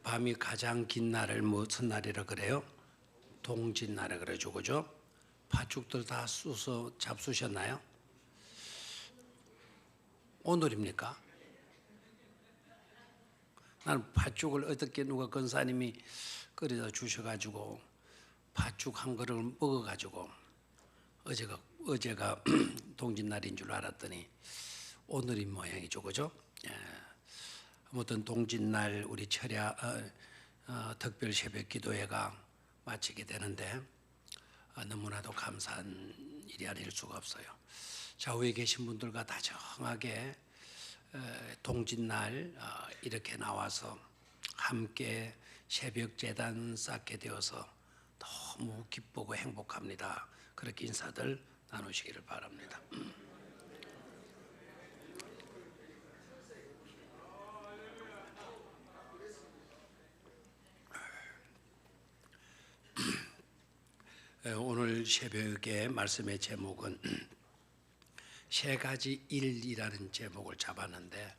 밤이 가장 긴 날을 무슨 날이라 그래요? 동짓날이라 그러죠, 그죠? 팥죽들 다 쑤서 잡수셨나요? 오늘입니까? 나는 팥죽을 어떻게 누가 권사님이 끓여다 주셔가지고 팥죽 한 그릇을 먹어가지고 어제가 동짓날인 줄 알았더니 오늘인 모양이죠, 그죠? 예. 아무튼 동짓날 우리 철야 특별 새벽 기도회가 마치게 되는데 너무나도 감사한 일이 아닐 수가 없어요. 좌우에 계신 분들과 다정하게 동짓날 이렇게 나와서 함께 새벽 제단 쌓게 되어서 너무 기쁘고 행복합니다. 그렇게 인사들 나누시기를 바랍니다. 오늘 새벽의 말씀의 제목은 세 가지 일이라는 제목을 잡았는데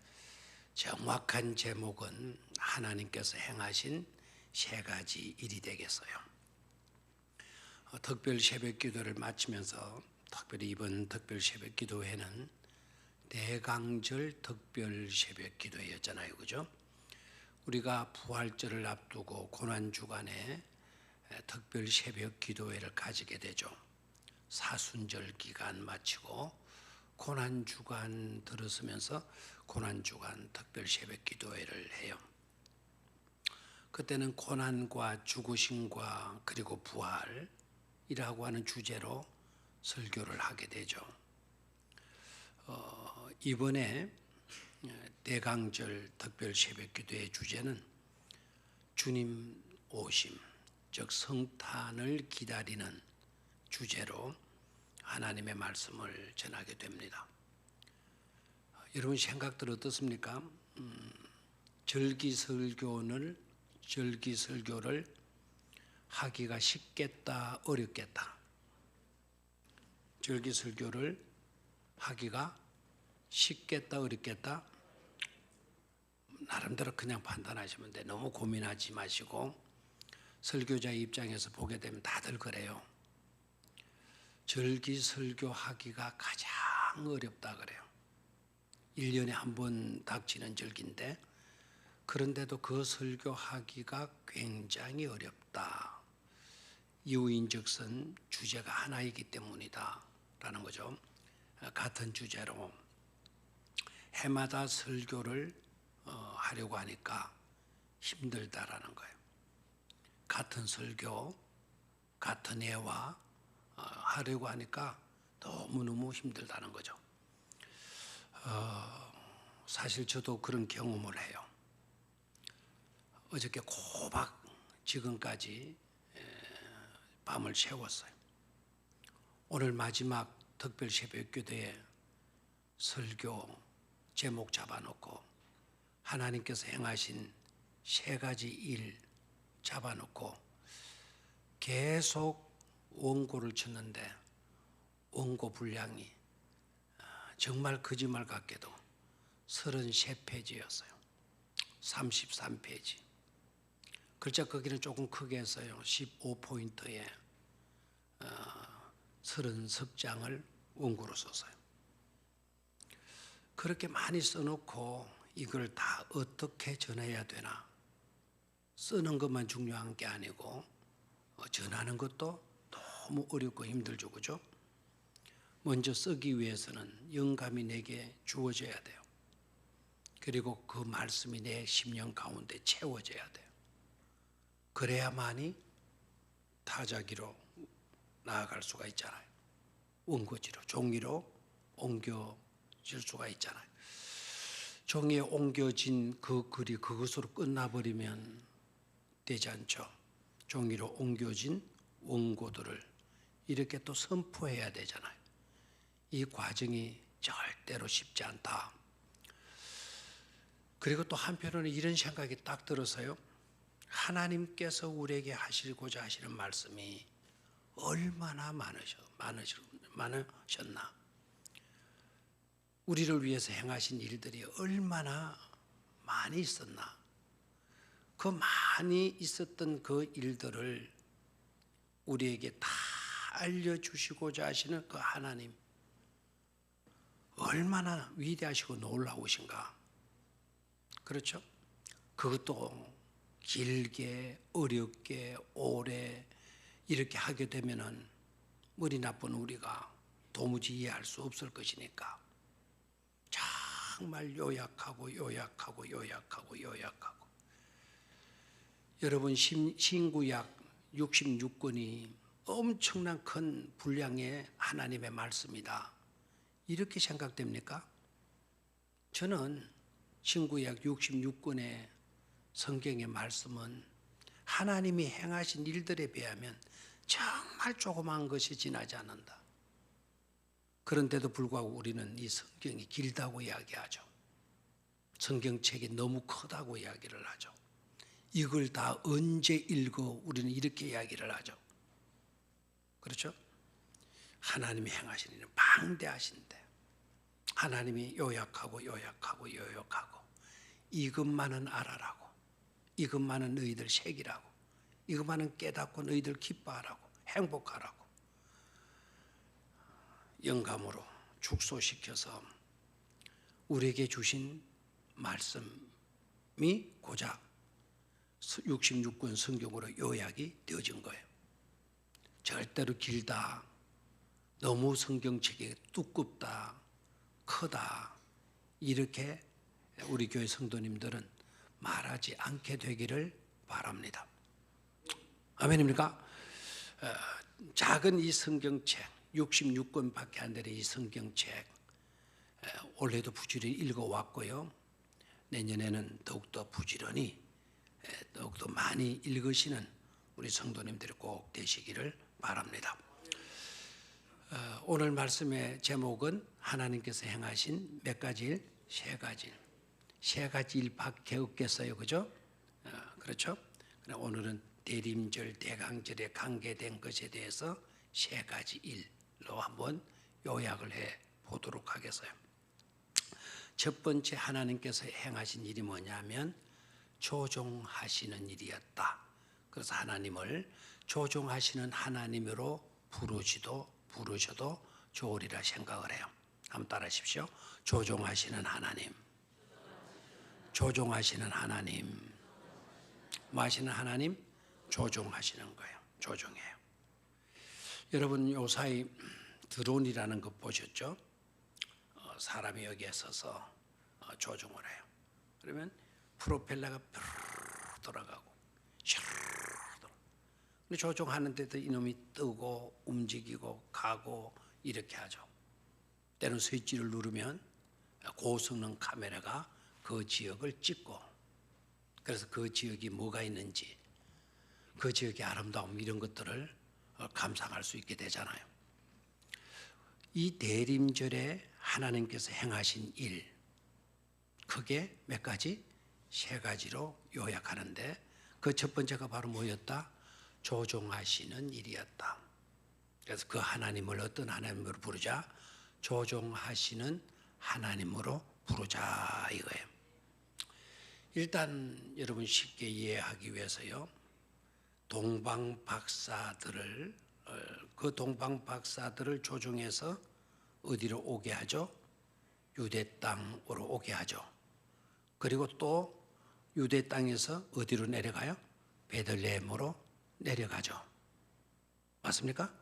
정확한 제목은 하나님께서 행하신 세 가지 일이 되겠어요. 특별 새벽 기도를 마치면서 특별히 이번 특별 새벽 기도회는 대강절 특별 새벽 기도회였잖아요, 그죠? 우리가 부활절을 앞두고 고난주간에 특별 새벽 기도회를 가지게 되죠. 사순절 기간 마치고 고난주간 들어서면서 고난주간 특별 새벽 기도회를 해요. 그때는 고난과 죽으심과 그리고 부활이라고 하는 주제로 설교를 하게 되죠. 이번에 대강절 특별 새벽 기도회 주제는 주님 오심, 즉 성탄을 기다리는 주제로 하나님의 말씀을 전하게 됩니다. 여러분 생각들 어떻습니까? 절기설교를 하기가 쉽겠다, 어렵겠다. 절기설교를 하기가 쉽겠다, 어렵겠다. 나름대로 그냥 판단하시면 돼. 너무 고민하지 마시고 설교자 입장에서 보게 되면 다들 그래요. 절기설교 하기가 가장 어렵다 그래요. 1년에 한 번 닥치는 절기인데 그런데도 그 설교하기가 굉장히 어렵다. 이유인즉슨 주제가 하나이기 때문이다 라는 거죠. 같은 주제로 해마다 설교를 하려고 하니까 힘들다라는 거예요. 같은 설교, 같은 예화 하려고 하니까 너무너무 힘들다는 거죠. 사실 저도 그런 경험을 해요. 어저께 고박 지금까지 밤을 새웠어요. 오늘 마지막 특별 새벽 기도에 설교 제목 잡아놓고 하나님께서 행하신 세 가지 일 잡아놓고 계속 원고를 쳤는데 원고 분량이 정말 거짓말 같게도 33페이지였어요. 33페이지. 글자 크기는 조금 크게 했어요. 15포인트에 30석장을 원고로 썼어요. 그렇게 많이 써놓고 이걸 다 어떻게 전해야 되나? 쓰는 것만 중요한 게 아니고 전하는 것도 너무 어렵고 힘들죠, 그죠? 먼저 쓰기 위해서는 영감이 내게 주어져야 돼요. 그리고 그 말씀이 내 심령 가운데 채워져야 돼요. 그래야만이 타자기로 나아갈 수가 있잖아요. 원고지로, 종이로 옮겨질 수가 있잖아요. 종이에 옮겨진 그 글이 그것으로 끝나버리면 되지 않죠. 종이로 옮겨진 원고들을 이렇게 또 선포해야 되잖아요. 이 과정이 절대로 쉽지 않다. 그리고 또 한편으로는 이런 생각이 딱 들어서요. 하나님께서 우리에게 하시고자 하시는 말씀이 얼마나 많으셨나. 우리를 위해서 행하신 일들이 얼마나 많이 있었나. 그 많이 있었던 그 일들을 우리에게 다 알려주시고자 하시는 그 하나님, 얼마나 위대하시고 놀라우신가. 그렇죠? 그것도 길게 어렵게 오래 이렇게 하게 되면은 머리 나쁜 우리가 도무지 이해할 수 없을 것이니까 정말 요약하고 여러분, 신구약 66권이 엄청난 큰 분량의 하나님의 말씀이다, 이렇게 생각됩니까? 저는 신구약 66권의 성경의 말씀은 하나님이 행하신 일들에 비하면 정말 조그마한 것이 지나지 않는다. 그런데도 불구하고 우리는 이 성경이 길다고 이야기하죠. 성경책이 너무 크다고 이야기를 하죠. 이걸 다 언제 읽어? 우리는 이렇게 이야기를 하죠. 그렇죠? 하나님이 행하신 일은 방대하신데 하나님이 요약하고 이것만은 알아라고, 이것만은 너희들 새기라고, 이것만은 깨닫고 너희들 기뻐하라고, 행복하라고 영감으로 축소시켜서 우리에게 주신 말씀이 고작 66권 성경으로 요약이 되어진 거예요. 절대로 길다, 너무 성경책이 두껍다, 크다, 이렇게 우리 교회 성도님들은 말하지 않게 되기를 바랍니다. 아멘입니까? 작은 이 성경책 66권밖에 안 되는 이 성경책 올해도 부지런히 읽어왔고요. 내년에는 더욱더 부지런히 더욱더 많이 읽으시는 우리 성도님들이 꼭 되시기를 바랍니다. 오늘 말씀의 제목은 하나님께서 행하신 몇 가지 일? 세 가지 일밖에 없겠어요, 그죠? 그렇죠? 오늘은 대림절, 대강절에 관계된 것에 대해서 세 가지 일로 한번 요약을 해 보도록 하겠어요. 첫 번째, 하나님께서 행하신 일이 뭐냐면 조종하시는 일이었다. 그래서 하나님을 조종하시는 하나님으로 부르셔도 좋으리라 생각을 해요. 한번 따라하십시오. 조종하시는 하나님. 조종하시는 하나님. 뭐 하시는 하나님? 조종하시는 거예요. 조종해요. 여러분, 요 사이 드론이라는 거 보셨죠? 사람이 여기에 서서 조종을 해요. 그러면 프로펠러가 돌아가고 근데 조종하는데도 이놈이 뜨고 움직이고 가고 이렇게 하죠. 때는 스위치를 누르면 고성능 카메라가 그 지역을 찍고, 그래서 그 지역이 뭐가 있는지, 그 지역의 아름다움, 이런 것들을 감상할 수 있게 되잖아요. 이 대림절에 하나님께서 행하신 일, 크게 몇 가지? 세 가지로 요약하는데, 그 첫 번째가 바로 뭐였다? 조종하시는 일이었다. 그래서 그 하나님을 어떤 하나님으로 부르자? 조종하시는 하나님으로 부르자, 이거예요. 일단 여러분 쉽게 이해하기 위해서요, 동방박사들을 조종해서 어디로 오게 하죠? 유대 땅으로 오게 하죠. 그리고 또 유대 땅에서 어디로 내려가요? 베들레헴으로 내려가죠. 맞습니까?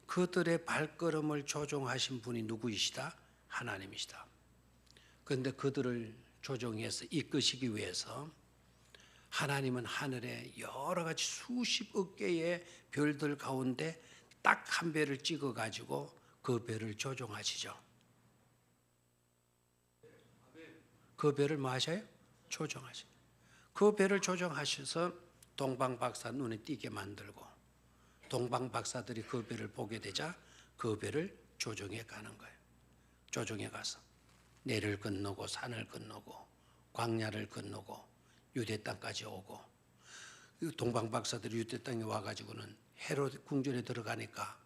그들의 발걸음을 조종하신 분이 누구이시다? 하나님이시다. 그런데 그들을 조종해서 이끄시기 위해서 하나님은 하늘에 여러 가지 수십억 개의 별들 가운데 딱 한 별을 찍어 가지고 그 별을 조종하시죠. 그 별을 뭐 하셔요? 조종하셔요. 그 별을 조종하셔서 동방박사 눈에 띄게 만들고, 동방박사들이 그 별을 보게 되자 그 별을 조종해 가는 거예요. 조종해 가서 내를 건너고 산을 건너고 광야를 건너고 유대 땅까지 오고, 동방박사들이 유대 땅에 와가지고는 헤롯 궁전에 들어가니까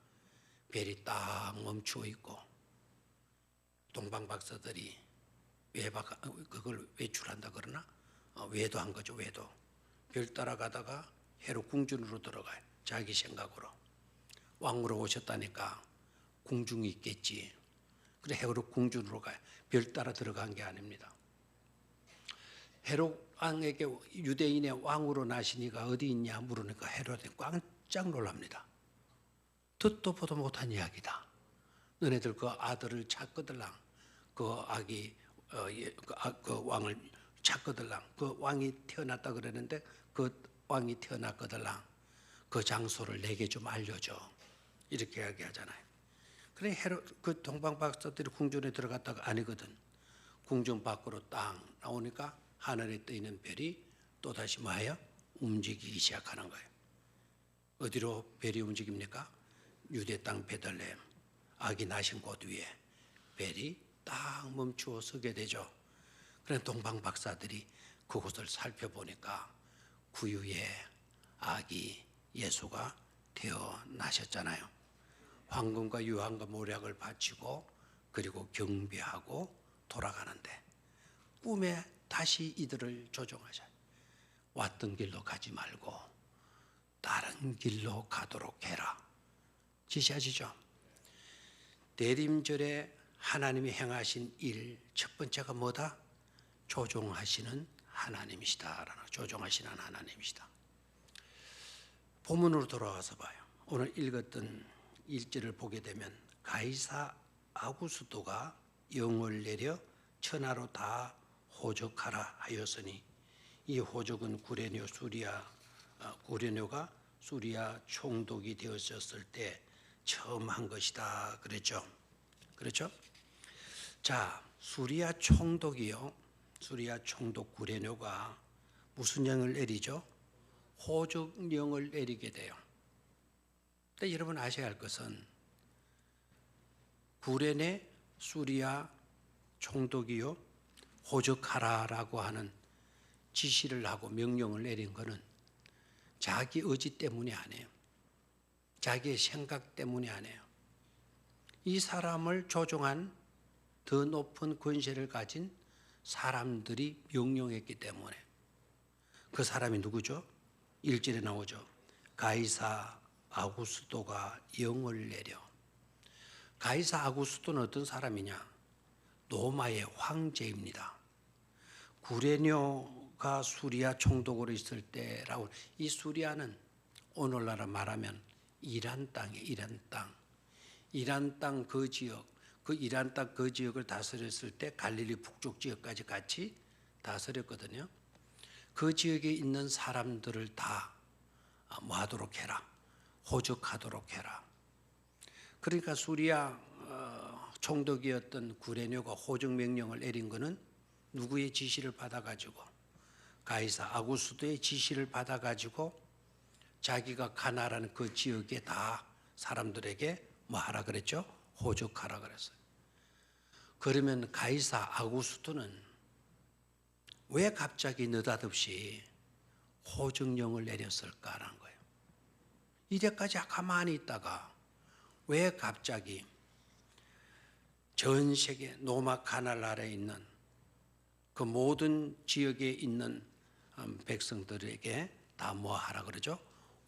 별이 딱 멈추어 있고, 동방박사들이 그걸 외출한다 그러나? 외도한 거죠, 외도. 별 따라가다가 헤롯 궁전으로 들어가요. 자기 생각으로. 왕으로 오셨다니까 궁중이 있겠지. 그래 헤롯 궁전으로 가요. 별 따라 들어간 게 아닙니다. 헤롯 왕에게 유대인의 왕으로 나시니가 어디 있냐 물으니까 헤롯이 깜짝 놀랍니다. 듣도 보도 못한 이야기다. 너네들 그 아들을 찾거들랑 그 아기 그 왕을 찾거들랑 그 왕이 태어났다 그러는데 그 왕이 태어났거들랑 그 장소를 내게 좀 알려줘. 이렇게 이야기하잖아요. 그래 헤롯 그 동방 박사들이 궁전에 들어갔다가 아니거든. 궁전 밖으로 딱 나오니까 하늘에 떠 있는 별이 또 다시 뭐예요? 움직이기 시작하는 거예요. 어디로 별이 움직입니까? 유대 땅 베들레헴 아기 나신 곳 위에 별이 딱 멈추어 서게 되죠. 그래서 동방 박사들이 그곳을 살펴보니까 구유에 아기 예수가 태어나셨잖아요. 황금과 유황과 모략을 바치고 그리고 경배하고 돌아가는데 꿈에 다시 이들을 조종하셔요. 왔던 길로 가지 말고 다른 길로 가도록 해라. 지시하시죠. 대림절에 하나님이 행하신 일 첫 번째가 뭐다? 조종하시는 하나님이시다라는 조종하시는 하나님이시다. 본문으로 돌아와서 봐요. 오늘 읽었던 일절을 보게 되면 가이사 아구스도가 영을 내려 천하로 다 호적하라 하였으니 이 호적은 구레뇨가 수리아 총독이 되었을 때 처음 한 것이다 그랬죠. 그렇죠? 자, 수리아 총독이요. 수리아 총독 구레뇨가 무슨 영을 내리죠? 호적령을 내리게 돼요. 근데 여러분 아셔야 할 것은 구레네 수리아 총독이요 호적하라라고 하는 지시를 하고 명령을 내린 것은 자기 의지 때문이 아니에요. 자기의 생각 때문이 아니에요. 이 사람을 조종한 더 높은 권세를 가진 사람들이 명령했기 때문에. 그 사람이 누구죠? 1절에 나오죠. 가이사 아구스도가 영을 내려. 가이사 아구스도는 어떤 사람이냐? 로마의 황제입니다. 구레뇨가 수리아 총독으로 있을 때라고. 이 수리아는 오늘날로 말하면 이란 땅이에요. 이란 땅. 이란 땅 그 지역, 그 이란 땅 그 지역을 다스렸을 때 갈릴리 북쪽 지역까지 같이 다스렸거든요. 그 지역에 있는 사람들을 다 뭐 하도록 해라. 호적하도록 해라. 그러니까 수리아 총독이었던 구레뇨가 호적 명령을 내린 것은 누구의 지시를 받아가지고 가이사 아구스도의 지시를 받아가지고 자기가 가나라는 그 지역에 다 사람들에게 뭐 하라 그랬죠? 호적하라 그랬어요. 그러면 가이사 아구스도는 왜 갑자기 느닷없이 호적령을 내렸을까라는 거예요. 이때까지 가만히 있다가 왜 갑자기 전 세계 로마 가날 나라에 있는 그 모든 지역에 있는 백성들에게 다 뭐 하라 그러죠?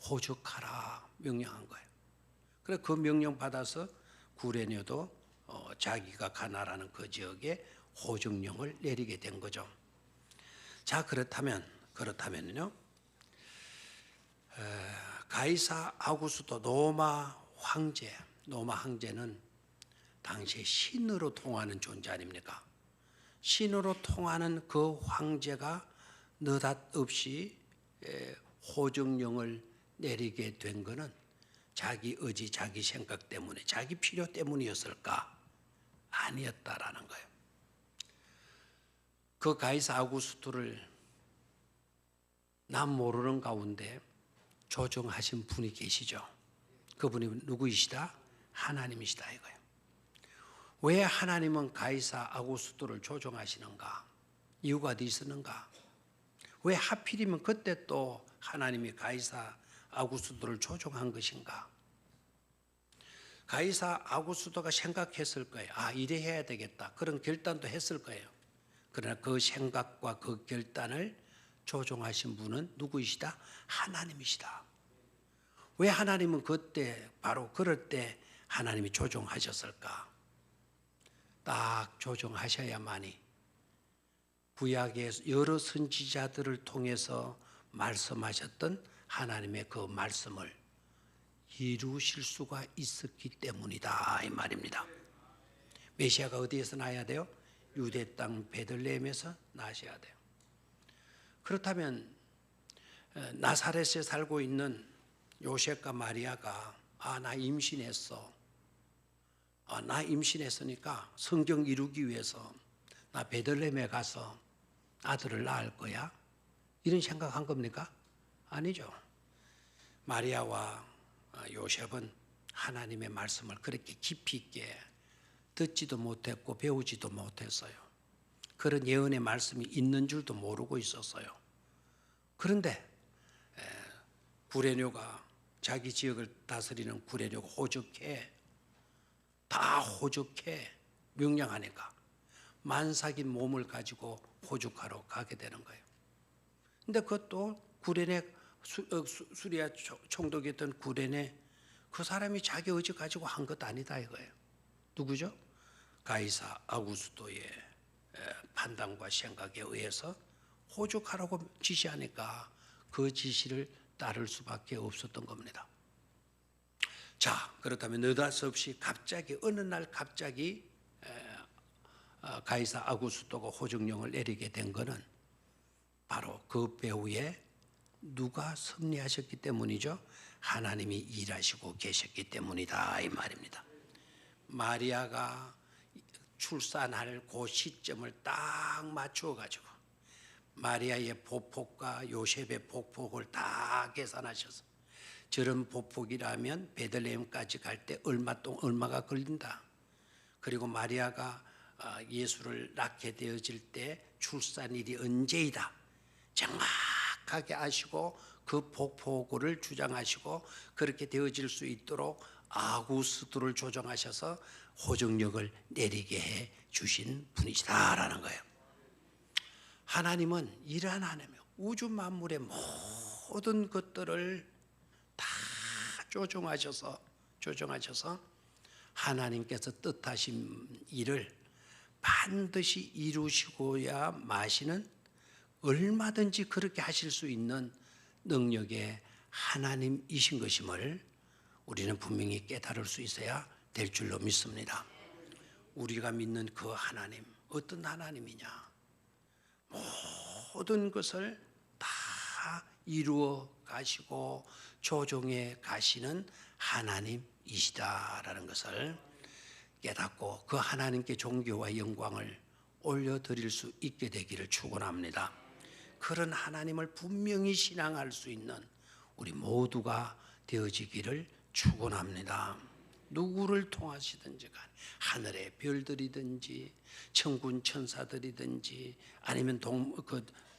호적하라 명령한 거예요. 그래 그 명령 받아서 구레뇨도 자기가 가나라는 그 지역에 호적령을 내리게 된 거죠. 자 그렇다면요. 가이사 아구스도 로마 황제는 당시에 신으로 통하는 존재 아닙니까? 신으로 통하는 그 황제가 느닷없이 호적령을 내리게 된 것은 자기 의지, 자기 생각 때문에, 자기 필요 때문이었을까? 아니었다라는 거예요. 그 가이사 아구스토를 남 모르는 가운데 조정하신 분이 계시죠. 그분이 누구이시다? 하나님이시다 이거예요. 왜 하나님은 가이사 아구스토를 조정하시는가? 이유가 어디 있었는가? 왜 하필이면 그때 또 하나님이 가이사 아구스도를 조종한 것인가? 가이사 아구스도가 생각했을 거예요. 아, 이래 해야 되겠다. 그런 결단도 했을 거예요. 그러나 그 생각과 그 결단을 조종하신 분은 누구이시다? 하나님이시다. 왜 하나님은 그때 바로 그럴 때 하나님이 조종하셨을까? 딱 조종하셔야만이 구약의 여러 선지자들을 통해서 말씀하셨던 하나님의 그 말씀을 이루실 수가 있었기 때문이다 이 말입니다. 메시아가 어디에서 나야 돼요? 유대 땅 베들레헴에서 나셔야 돼요. 그렇다면 나사렛에 살고 있는 요셉과 마리아가 나 임신했어. 나 임신했으니까 성경 이루기 위해서 나 베들레헴에 가서 아들을 낳을 거야. 이런 생각한 겁니까? 아니죠. 마리아와 요셉은 하나님의 말씀을 그렇게 깊이 있게 듣지도 못했고 배우지도 못했어요. 그런 예언의 말씀이 있는 줄도 모르고 있었어요. 그런데 구레뇨가 자기 지역을 다스리는 구레뇨가 다 호적해 명령하니까 만삭인 몸을 가지고 호적하러 가게 되는 거예요. 근데 그것도 구레네 수리아 총독이었던 구레네 그 사람이 자기 의지 가지고 한 것 아니다 이거예요. 누구죠? 가이사 아구스도의 판단과 생각에 의해서 호적하라고 지시하니까 그 지시를 따를 수밖에 없었던 겁니다. 자, 그렇다면 느닷없이 갑자기 어느 날 갑자기 가이사 아구스도가 호적령을 내리게 된 것은 바로 그 배후에 누가 섭리하셨기 때문이죠? 하나님이 일하시고 계셨기 때문이다 이 말입니다. 마리아가 출산할 그 시점을 딱 맞추어 가지고 마리아의 보폭과 요셉의 보폭을 다 계산하셔서 저런 보폭이라면 베들레헴까지 갈 때 얼마가 걸린다. 그리고 마리아가 예수를 낳게 되어질 때 출산일이 언제이다. 정확하게 아시고 그 보폭을 주장하시고 그렇게 되어질 수 있도록 아구스도를 조정하셔서 호정력을 내리게 해 주신 분이시다라는 거예요. 하나님은 이러한 하나님이에요. 우주 만물의 모든 것들을 다 조정하셔서 하나님께서 뜻하신 일을 반드시 이루시고야 마시는 얼마든지 그렇게 하실 수 있는 능력의 하나님이신 것임을 우리는 분명히 깨달을 수 있어야 될 줄로 믿습니다. 우리가 믿는 그 하나님 어떤 하나님이냐? 모든 것을 다 이루어 가시고 조종해 가시는 하나님이시다라는 것을 깨닫고 그 하나님께 존귀와 영광을 올려드릴 수 있게 되기를 축원합니다. 그런 하나님을 분명히 신앙할 수 있는 우리 모두가 되어지기를 축원합니다. 누구를 통하시든지 간에 하늘의 별들이든지 천군 천사들이든지 아니면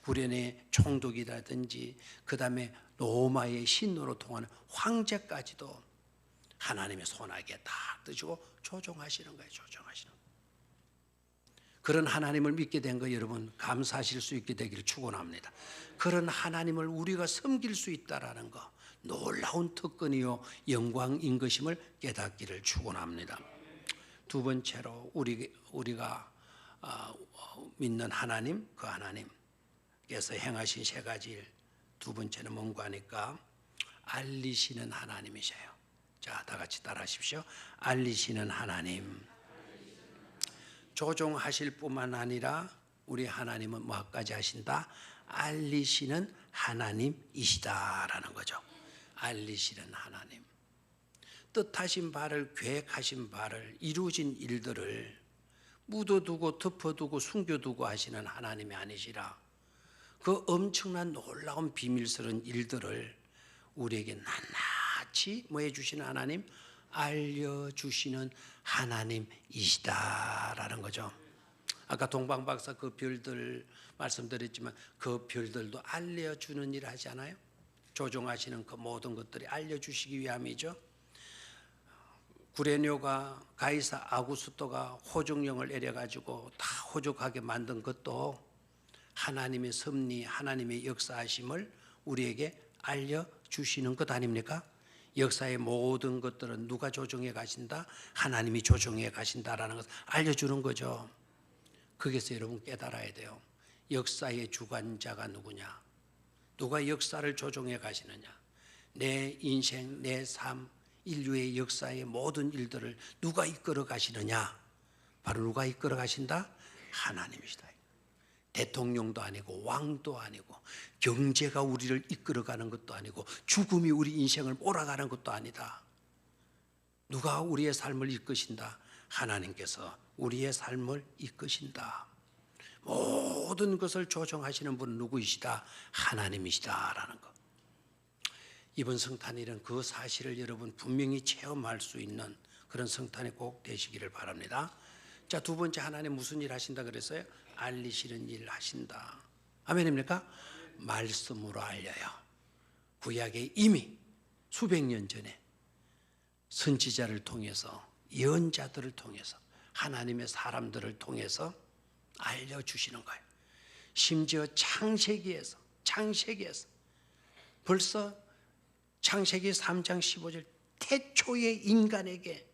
구련의 총독이라든지 그 다음에 로마의 신노로 통하는 황제까지도 하나님의 손아귀에 다 뜨시고 조종하시는 거예요. 조종하시는. 그런 하나님을 믿게 된 거 여러분 감사하실 수 있게 되기를 축원합니다. 그런 하나님을 우리가 섬길 수 있다라는 거 놀라운 특권이요 영광인 것임을 깨닫기를 축원합니다. 두 번째로 우리가 믿는 하나님, 그 하나님께서 행하신 세 가지 일, 두 번째는 뭔가 하니까 알리시는 하나님이셔요. 자, 다 같이 따라하십시오. 알리시는 하나님. 조종하실 뿐만 아니라 우리 하나님은 뭐까지 하신다? 알리시는 하나님이시다라는 거죠. 알리시는 하나님. 뜻하신 바를 계획하신 바를 이루어진 일들을 묻어두고 덮어두고 숨겨두고 하시는 하나님이 아니시라 그 엄청난 놀라운 비밀스러운 일들을 우리에게 낱낱이 뭐 해주시는 하나님? 알려주시는 하나님이시다라는 거죠. 아까 동방박사 그 별들 말씀드렸지만 그 별들도 알려주는 일 하지 않아요? 조종하시는 그 모든 것들이 알려주시기 위함이죠. 구레뇨가 가이사 아구스토가 호종령을 내려가지고 다 호족하게 만든 것도 하나님의 섭리, 하나님의 역사하심을 우리에게 알려주시는 것 아닙니까? 역사의 모든 것들은 누가 조정해 가신다? 하나님이 조정해 가신다라는 것을 알려주는 거죠. 거기서 여러분 깨달아야 돼요. 역사의 주관자가 누구냐? 누가 역사를 조정해 가시느냐? 내 인생, 내 삶, 인류의 역사의 모든 일들을 누가 이끌어 가시느냐? 바로 누가 이끌어 가신다? 하나님이시다. 대통령도 아니고 왕도 아니고 경제가 우리를 이끌어가는 것도 아니고 죽음이 우리 인생을 몰아가는 것도 아니다. 누가 우리의 삶을 이끄신다? 하나님께서 우리의 삶을 이끄신다. 모든 것을 조정하시는 분은 누구이시다? 하나님이시다라는 것. 이번 성탄일은 그 사실을 여러분 분명히 체험할 수 있는 그런 성탄이 꼭 되시기를 바랍니다. 자, 두 번째, 하나님 무슨 일 하신다 그랬어요? 알리시는 일 하신다. 아멘입니까? 말씀으로 알려요. 구약에 이미 수백 년 전에 선지자를 통해서, 예언자들을 통해서, 하나님의 사람들을 통해서 알려주시는 거예요. 심지어 창세기에서 벌써 창세기 3장 15절 태초의 인간에게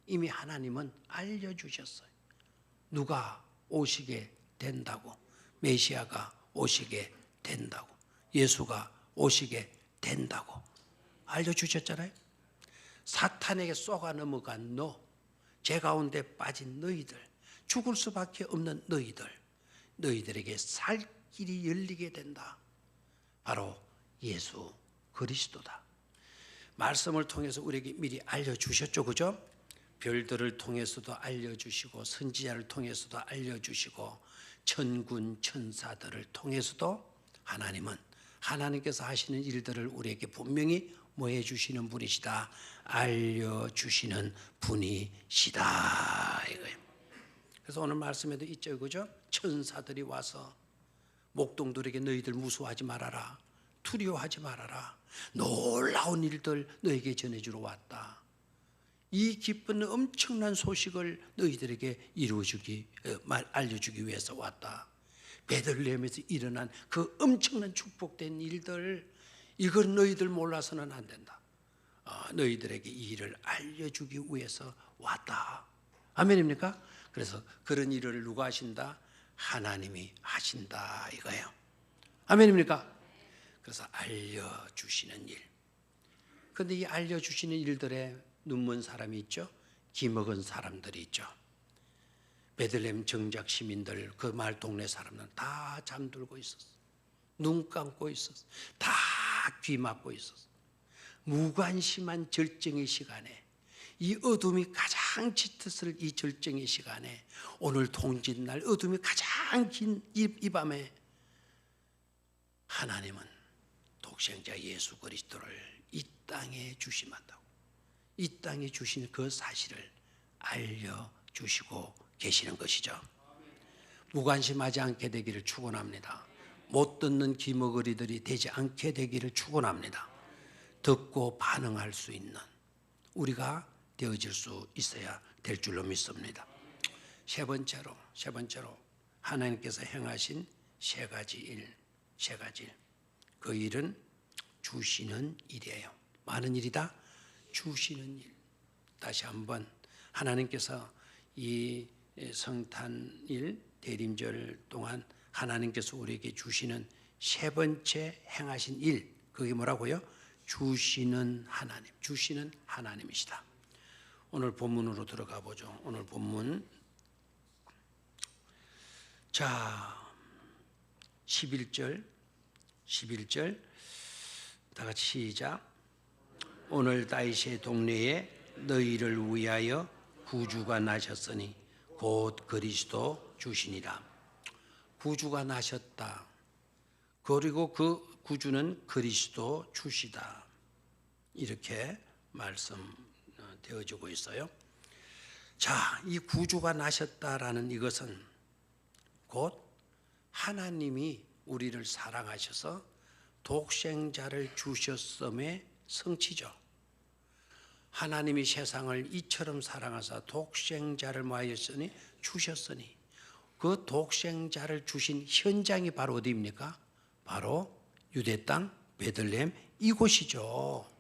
이미 하나님은 알려주셨어요. 누가 오시게 된다고, 메시아가 오시게 된다고, 예수가 오시게 된다고 알려주셨잖아요. 사탄에게 쏘가 넘어간 너, 죄 가운데 빠진 너희들, 죽을 수밖에 없는 너희들에게 살 길이 열리게 된다. 바로 예수 그리스도다. 말씀을 통해서 우리에게 미리 알려주셨죠, 그죠? 별들을 통해서도 알려주시고, 선지자를 통해서도 알려주시고, 천군 천사들을 통해서도 하나님은 하나님께서 하시는 일들을 우리에게 분명히 뭐 해주시는 분이시다? 알려주시는 분이시다 이거예요. 그래서 오늘 말씀에도 있죠, 그죠? 천사들이 와서 목동들에게 너희들 무서워하지 말아라, 두려워하지 말아라, 놀라운 일들 너에게 전해주러 왔다. 이 기쁜 엄청난 소식을 너희들에게 알려주기 위해서 왔다. 베들레헴에서 일어난 그 엄청난 축복된 일들, 이건 너희들 몰라서는 안 된다. 너희들에게 이 일을 알려주기 위해서 왔다. 아멘입니까? 그래서 그런 일을 누가 하신다? 하나님이 하신다 이거예요. 아멘입니까? 그래서 알려주시는 일. 그런데 이 알려주시는 일들에 눈먼 사람이 있죠. 기먹은 사람들이 있죠. 베들레헴 정작 시민들, 그 마을 동네 사람들은 다 잠들고 있었어. 눈 감고 있었어. 다 귀 막고 있었어. 무관심한 절정의 시간에, 이 어둠이 가장 짙었을 이 절정의 시간에, 오늘 통진날 어둠이 가장 긴 이 밤에 하나님은 독생자 예수 그리스도를 이 땅에 주심한다고, 이 땅에 주신 그 사실을 알려주시고 계시는 것이죠. 무관심하지 않게 되기를 축원합니다. 못 듣는 기머거리들이 되지 않게 되기를 축원합니다. 듣고 반응할 수 있는 우리가 되어질 수 있어야 될 줄로 믿습니다. 세 번째로 하나님께서 행하신 세 가지 일. 그 일은 주시는 일이에요. 많은 일이다. 주시는 일. 다시 한번 하나님께서 이 성탄일 대림절 동안 하나님께서 우리에게 주시는 세 번째 행하신 일, 그게 뭐라고요? 주시는 하나님이시다. 오늘 본문으로 들어가 보죠. 오늘 본문, 자 11절 다 같이 시작. 오늘 다윗의 동네에 너희를 위하여 구주가 나셨으니 곧 그리스도 주시니라. 구주가 나셨다. 그리고 그 구주는 그리스도 주시다. 이렇게 말씀되어지고 있어요. 자, 이 구주가 나셨다라는 이것은 곧 하나님이 우리를 사랑하셔서 독생자를 주셨음의 성취죠. 하나님이 세상을 이처럼 사랑하사 독생자를 뭐하였으니? 주셨으니. 그 독생자를 주신 현장이 바로 어디입니까? 바로 유대 땅 베들레헴 이곳이죠.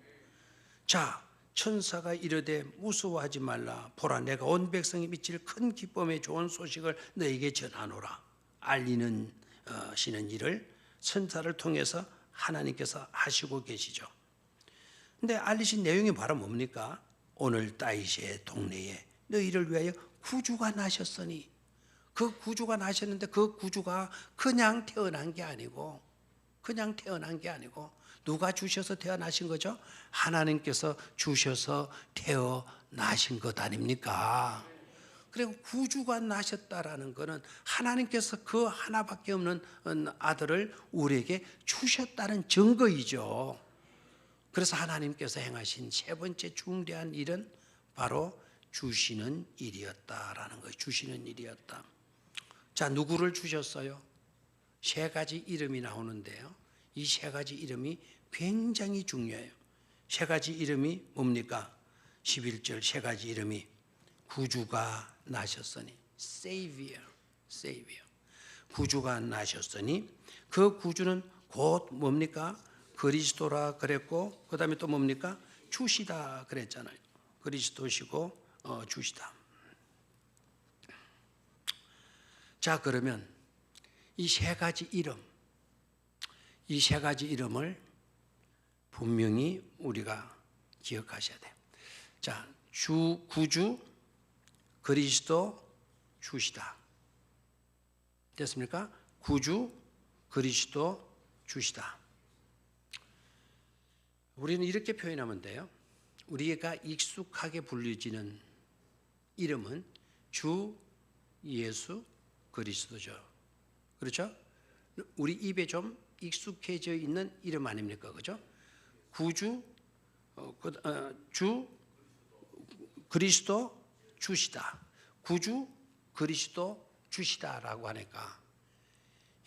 자, 천사가 이르되 무서워하지 말라. 보라, 내가 온 백성이 미칠 큰 기쁨의 좋은 소식을 너에게 전하노라. 알리는 시는 일을 천사를 통해서 하나님께서 하시고 계시죠. 근데 알리신 내용이 바로 뭡니까? 오늘 다윗의 동네에 너희를 위하여 구주가 나셨으니, 그 구주가 나셨는데 그 구주가 그냥 태어난 게 아니고 누가 주셔서 태어나신 거죠? 하나님께서 주셔서 태어나신 것 아닙니까? 그리고 구주가 나셨다라는 것은 하나님께서 그 하나밖에 없는 아들을 우리에게 주셨다는 증거이죠. 그래서 하나님께서 행하신 세 번째 중대한 일은 바로 주시는 일이었다라는 거예요. 주시는 일이었다. 자, 누구를 주셨어요? 세 가지 이름이 나오는데요. 이 세 가지 이름이 굉장히 중요해요. 세 가지 이름이 뭡니까? 11절 세 가지 이름이 구주가 나셨으니, Savior. 구주가 나셨으니, 그 구주는 곧 뭡니까? 그리스도라 그랬고, 그 다음에 또 뭡니까? 주시다 그랬잖아요. 그리스도시고 주시다. 자, 그러면 이 세 가지 이름을 분명히 우리가 기억하셔야 돼요. 자, 구주, 그리스도, 주시다. 됐습니까? 구주, 그리스도, 주시다. 우리는 이렇게 표현하면 돼요. 우리가 익숙하게 불리지는 이름은 주, 예수, 그리스도죠. 그렇죠? 우리 입에 좀 익숙해져 있는 이름 아닙니까? 그죠? 구주, 주, 그리스도, 주시다. 구주, 그리스도, 주시다라고 하니까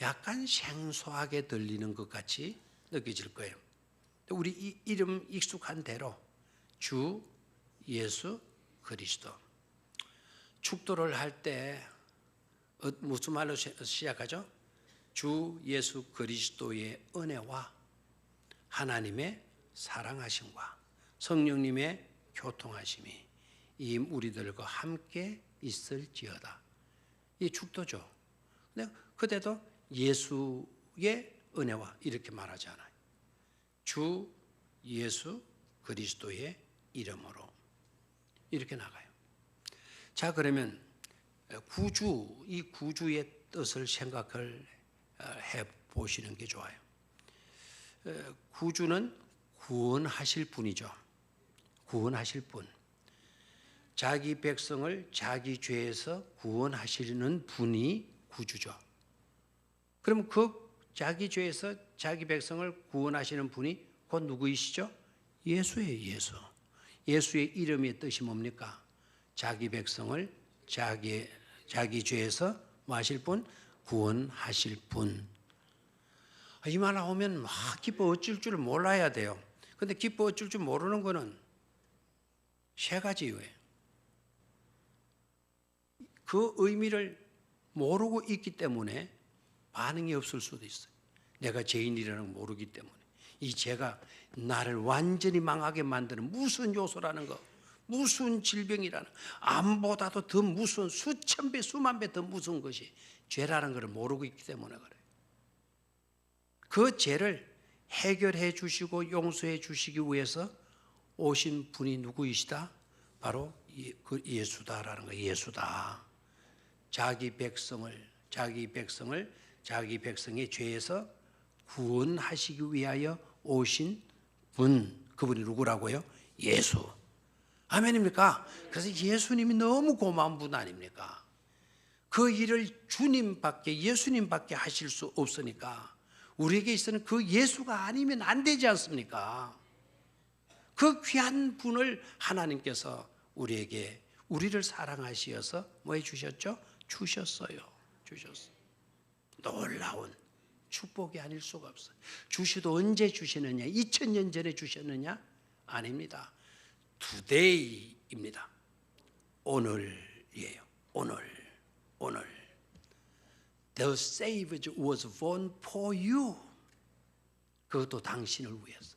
약간 생소하게 들리는 것 같이 느껴질 거예요. 우리 이 이름 익숙한 대로 주, 예수, 그리스도. 축도를 할 때 무슨 말로 시작하죠? 주 예수 그리스도의 은혜와 하나님의 사랑하심과 성령님의 교통하심이 이 우리들과 함께 있을지어다. 이 축도죠. 근데 그때도 예수의 은혜와 이렇게 말하지 않아요. 주 예수 그리스도의 이름으로 이렇게 나가요. 자, 그러면 이 구주의 뜻을 생각을 해 보시는 게 좋아요. 구주는 구원하실 분이죠. 구원하실 분. 자기 백성을 자기 죄에서 구원하시는 분이 구주죠. 그럼 그 자기 죄에서 자기 백성을 구원하시는 분이 곧 누구이시죠? 예수예요, 예수. 예수의 이름의 뜻이 뭡니까? 자기 백성을 자기 죄에서 뭐 하실 분? 구원하실 분. 이 말 나오면 막 기뻐 어쩔 줄 몰라야 돼요. 근데 기뻐 어쩔 줄 모르는 거는 세 가지 이유예요. 그 의미를 모르고 있기 때문에 반응이 없을 수도 있어요. 내가 죄인이라는 걸 모르기 때문에. 이 죄가 나를 완전히 망하게 만드는 무슨 요소라는 거, 무슨 질병이라는, 암보다도 더 무서운 수천 배, 수만 배 더 무서운 것이 죄라는 것을 모르고 있기 때문에 그래요. 그 죄를 해결해 주시고 용서해 주시기 위해서 오신 분이 누구이시다? 바로 예수다라는 거예요. 예수다. 자기 백성의 죄에서 구원하시기 위하여 오신 분, 그분이 누구라고요? 예수. 아멘입니까? 그래서 예수님이 너무 고마운 분 아닙니까? 그 일을 예수님밖에 하실 수 없으니까 우리에게 있어서는 그 예수가 아니면 안 되지 않습니까? 그 귀한 분을 하나님께서 우리를 사랑하시어서 뭐 해주셨죠? 주셨어요. 놀라운 축복이 아닐 수가 없어요. 주시도 언제 주시느냐? 2000년 전에 주셨느냐? 아닙니다. Today입니다. 오늘이에요. 오늘. The Savior was born for you. 그것도 당신을 위해서.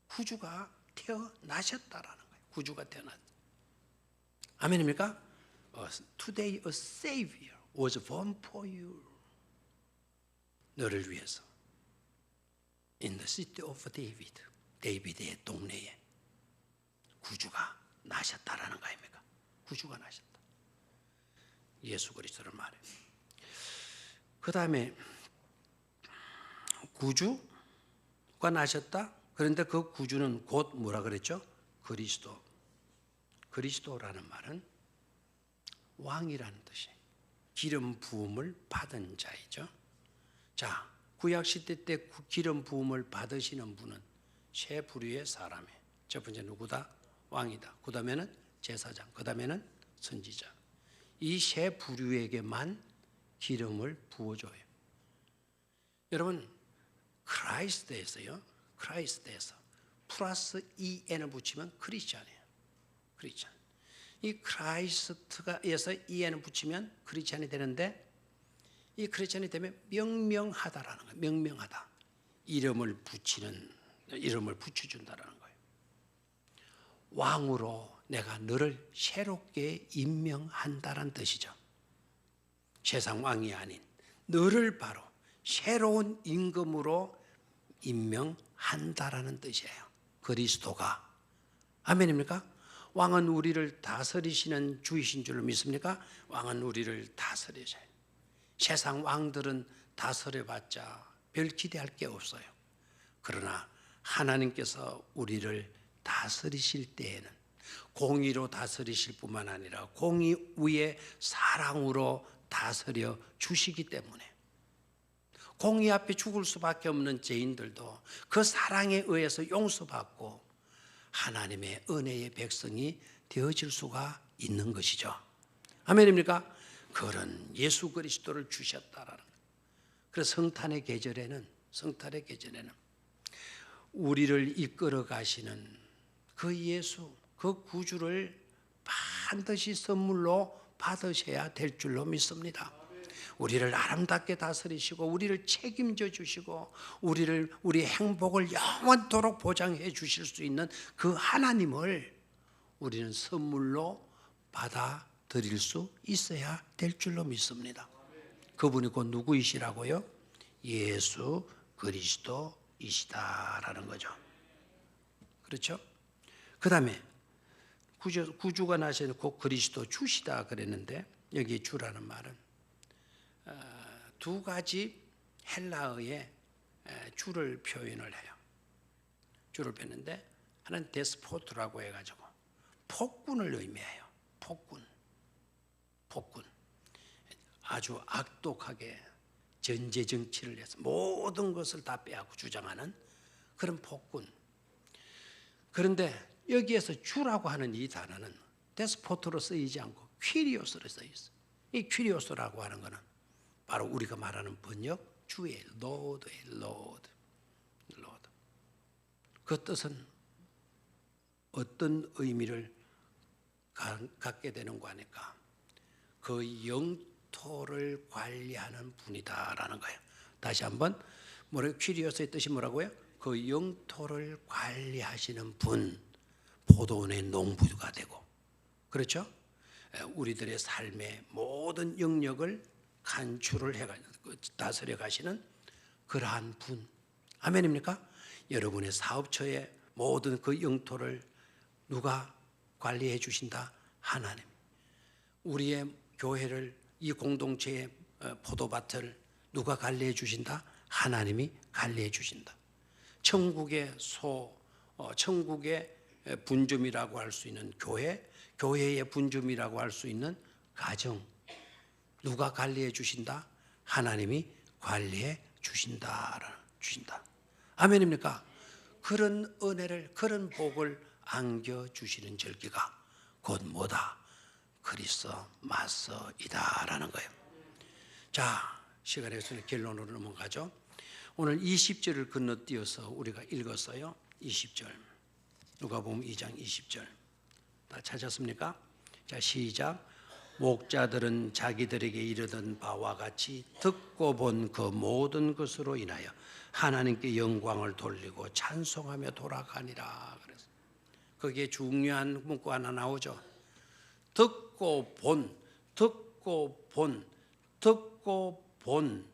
구주가 태어나셨다라는 거예요. 구주가 태어났다. 아멘입니까? Today a Savior was born for you. 너를 위해서. In the city of David. 데이비드의 동네에 구주가 나셨다라는 거 아닙니까? 구주가 나셨다. 예수 그리스도를 말해요. 그 다음에 구주가 나셨다. 그런데 그 구주는 곧 뭐라 그랬죠? 그리스도. 그리스도라는 말은 왕이라는 뜻이에요. 기름 부음을 받은 자이죠. 자, 구약 시대 때 기름 부음을 받으시는 분은 세 부류의 사람이에요. 첫 번째 누구다? 왕이다. 그 다음에는 제사장. 그 다음에는 선지자. 이 세 부류에게만 기름을 부어줘요. 여러분, 크라이스트에서요. 크라이스트에서 플러스 EN을 붙이면 크리스찬이에요. 크리스찬. 이 크라이스트가에서 EN을 붙이면 크리스찬이 되는데, 이 크리스찬이 되면 명명하다라는 거예요. 명명하다. 이름을 붙여준다라는 거예요. 왕으로 내가 너를 새롭게 임명한다는 뜻이죠. 세상 왕이 아닌 너를 바로 새로운 임금으로 임명한다라는 뜻이에요. 그리스도가. 아멘입니까? 왕은 우리를 다스리시는 주이신 줄로 믿습니까? 왕은 우리를 다스리셔요. 세상 왕들은 다스려봤자 별 기대할 게 없어요. 그러나 하나님께서 우리를 다스리실 때에는 공의로 다스리실 뿐만 아니라 공의 위에 사랑으로 다스려 주시기 때문에 공의 앞에 죽을 수밖에 없는 죄인들도 그 사랑에 의해서 용서받고 하나님의 은혜의 백성이 되어질 수가 있는 것이죠. 아멘입니까? 그런 예수 그리스도를 주셨다라는 거예요. 그래서 성탄의 계절에는 우리를 이끌어 가시는 그 예수, 그 구주를 반드시 선물로 받으셔야 될 줄로 믿습니다. 우리를 아름답게 다스리시고 우리를 책임져 주시고 우리의 행복을 영원토록 보장해 주실 수 있는 그 하나님을 우리는 선물로 받아들일 수 있어야 될 줄로 믿습니다. 그분이 곧 누구이시라고요? 예수 그리스도이시다라는 거죠. 그렇죠? 그 다음에 구주가 나시는 곧 그리스도 주시다 그랬는데 여기 주라는 말은 두 가지 헬라어의 주를 표현을 해요. 주를 뺐는데 하나는 데스포트라고 해가지고 폭군을 의미해요. 폭군. 아주 악독하게 전제 정치를 해서 모든 것을 다 빼앗고 주장하는 그런 폭군. 그런데 여기에서 주라고 하는 이 단어는 데스포트로 쓰이지 않고 퀴리오스로 쓰여 있어요. 이 퀴리오스라고 하는 것은 바로 우리가 말하는 번역 주의 로드의 로드. 그 뜻은 어떤 의미를 갖게 되는가 하니까 그 영토를 관리하는 분이다라는 거예요. 다시 한번 퀴리오스의 뜻이 뭐라고요? 그 영토를 관리하시는 분, 포도원의 농부가 되고, 그렇죠? 우리들의 삶의 모든 영역을 간주를 해가지고 다스려 가시는 그러한 분. 아멘입니까? 여러분의 사업처의 모든 그 영토를 누가 관리해 주신다? 하나님. 우리의 교회를, 이 공동체의 포도밭을 누가 관리해 주신다? 하나님이 관리해 주신다. 천국의 천국의 분점이라고 할 수 있는 교회의 분점이라고 할 수 있는 가정, 누가 관리해 주신다? 하나님이 관리해 주신다. 아멘입니까? 그런 은혜를, 그런 복을 안겨주시는 절기가 곧 뭐다? 크리스마스이다라는 거예요. 자, 시간이 없으니 결론으로 넘어가죠. 오늘 20절을 건너뛰어서 우리가 읽었어요. 20절. 누가복음 2장 20절. 다 찾았습니까? 자, 시작. 목자들은 자기들에게 이르던 바와 같이 듣고 본 그 모든 것으로 인하여 하나님께 영광을 돌리고 찬송하며 돌아가니라. 그래서 거기에 중요한 문구 하나 나오죠. 듣고 본, 듣고 본, 듣고 본.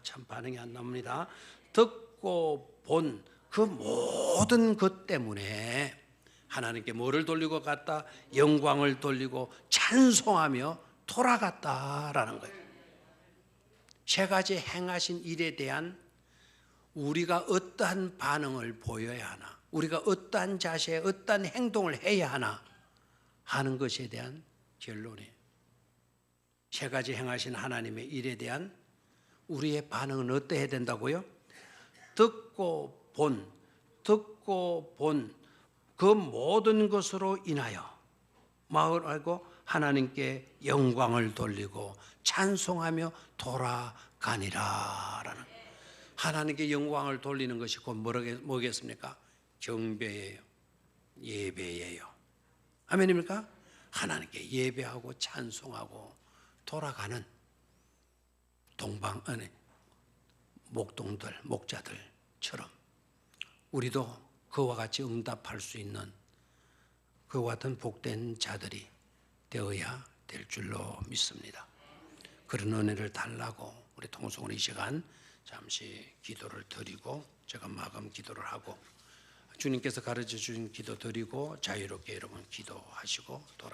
참 반응이 안 나옵니다. 듣고 본 그 모든 것 때문에 하나님께 뭐를 돌리고 갔다? 영광을 돌리고 찬송하며 돌아갔다라는 거예요. 세 가지 행하신 일에 대한 우리가 어떠한 반응을 보여야 하나, 우리가 어떠한 자세에 어떠한 행동을 해야 하나 하는 것에 대한 결론이에요. 세 가지 행하신 하나님의 일에 대한 우리의 반응은 어떠해야 된다고요? 듣고 본 그 모든 것으로 인하여 마을 알고 하나님께 영광을 돌리고 찬송하며 돌아가니라라는, 하나님께 영광을 돌리는 것이 곧 뭐겠습니까? 경배예요. 예배예요. 아멘입니까? 하나님께 예배하고 찬송하고 돌아가는 목동들, 목자들처럼 우리도 그와 같이 응답할 수 있는 그와 같은 복된 자들이 되어야 될 줄로 믿습니다. 그런 은혜를 달라고 우리 통성으로 이 시간 잠시 기도를 드리고 제가 마감 기도를 하고 주님께서 가르쳐 주신 기도 드리고 자유롭게 여러분 기도하시고 돌아